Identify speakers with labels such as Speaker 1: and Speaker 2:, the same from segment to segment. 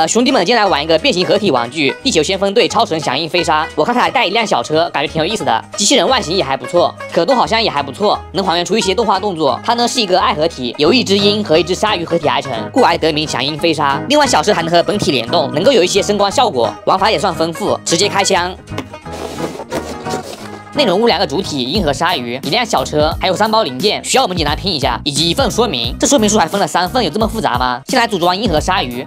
Speaker 1: 兄弟们，今天来玩一个变形合体玩具——地球先锋队超神响应飞鲨。我看他还带一辆小车，感觉挺有意思的。机器人外形也还不错，可动好像也还不错，能还原出一些动画动作。它呢是一个爱合体，由一只鹰和一只鲨鱼合体而成，故而得名响应飞鲨。另外，小车还能和本体联动，能够有一些声光效果，玩法也算丰富。直接开枪。 内容物2个主体，鹰和鲨鱼，一辆小车，还有3包零件，需要我们简单拼一下，以及一份说明。这说明书还分了3份，有这么复杂吗？先来组装鹰和鲨鱼，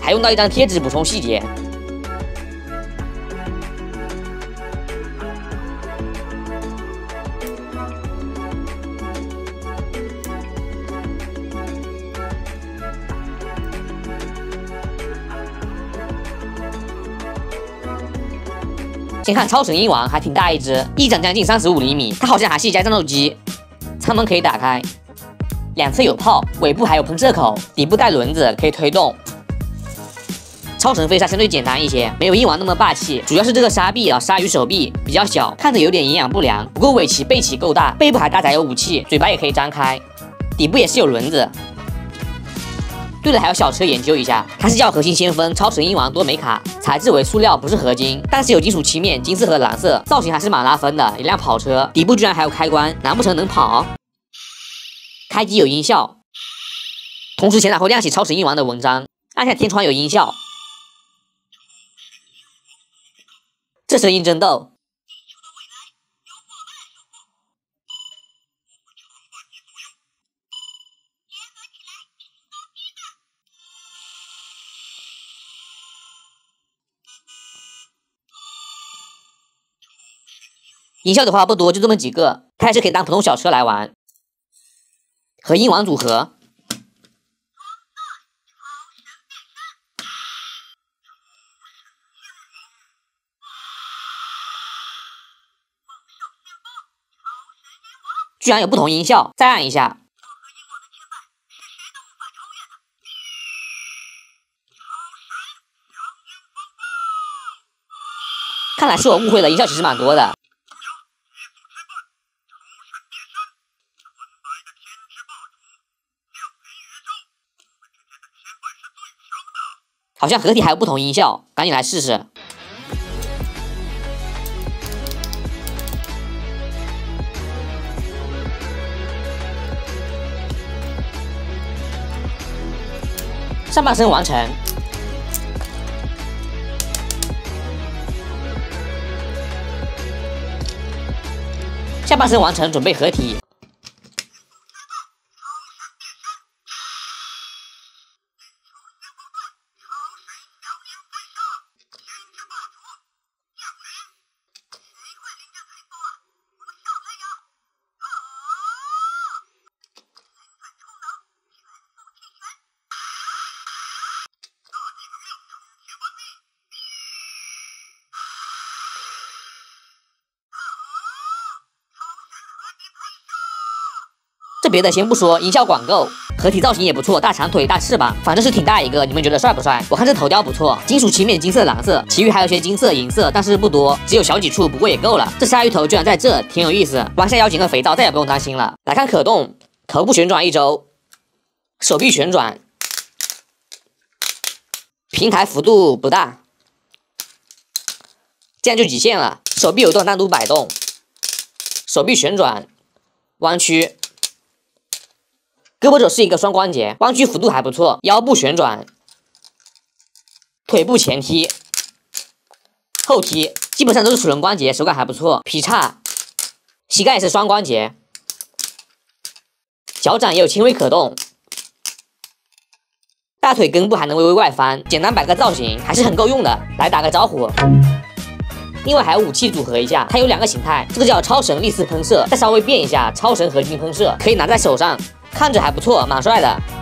Speaker 1: 还用到一张贴纸补充细节。 先看超神鹰王，还挺大一只，翼展将近35厘米，它好像还是一架战斗机。舱门可以打开，两侧有炮，尾部还有喷射口，底部带轮子可以推动。超神飞鲨相对简单一些，没有鹰王那么霸气，主要是这个鲨臂鲨鱼手臂比较小，看着有点营养不良。不过尾鳍背鳍够大，背部还搭载有武器，嘴巴也可以张开，底部也是有轮子。 对了，还有小车研究一下，它是叫核心先锋超神鹰王多美卡，材质为塑料，不是合金，但是有金属漆面，金色和蓝色，造型还是蛮拉风的。一辆跑车，底部居然还有开关，难不成能跑？开机有音效，同时前挡会亮起超神鹰王的文章，按下天窗有音效。这声音真逗。 音效的话不多，就这么几个，它还是可以当普通小车来玩。和鹰王组合，居然有不同音效，再按一下。看来是我误会了，音效其实蛮多的。 好像合体还有不同音效，赶紧来试试。上半身完成，下半身完成，准备合体。 这别的先不说，音效管够，合体造型也不错，大长腿、大翅膀，反正是挺大一个。你们觉得帅不帅？我看这头雕不错，金属漆面金色、蓝色，其余还有些金色、银色，但是不多，只有小几处，不过也够了。这鲨鱼头居然在这，挺有意思。弯下腰捡个肥皂，再也不用担心了。来看可动，头部旋转1周，手臂旋转，平台幅度不大，这样就极限了。手臂有段单独摆动，手臂旋转，弯曲。 胳膊肘是一个双关节，弯曲幅度还不错。腰部旋转，腿部前踢、后踢，基本上都是属人关节，手感还不错。劈叉，膝盖也是双关节，脚掌也有轻微可动，大腿根部还能微微外翻。简单摆个造型还是很够用的。来打个招呼。另外还有武器组合一下，它有2个形态，这个叫超神力士喷射，再稍微变一下，超神合金喷射，可以拿在手上。 看着还不错，蛮帅的。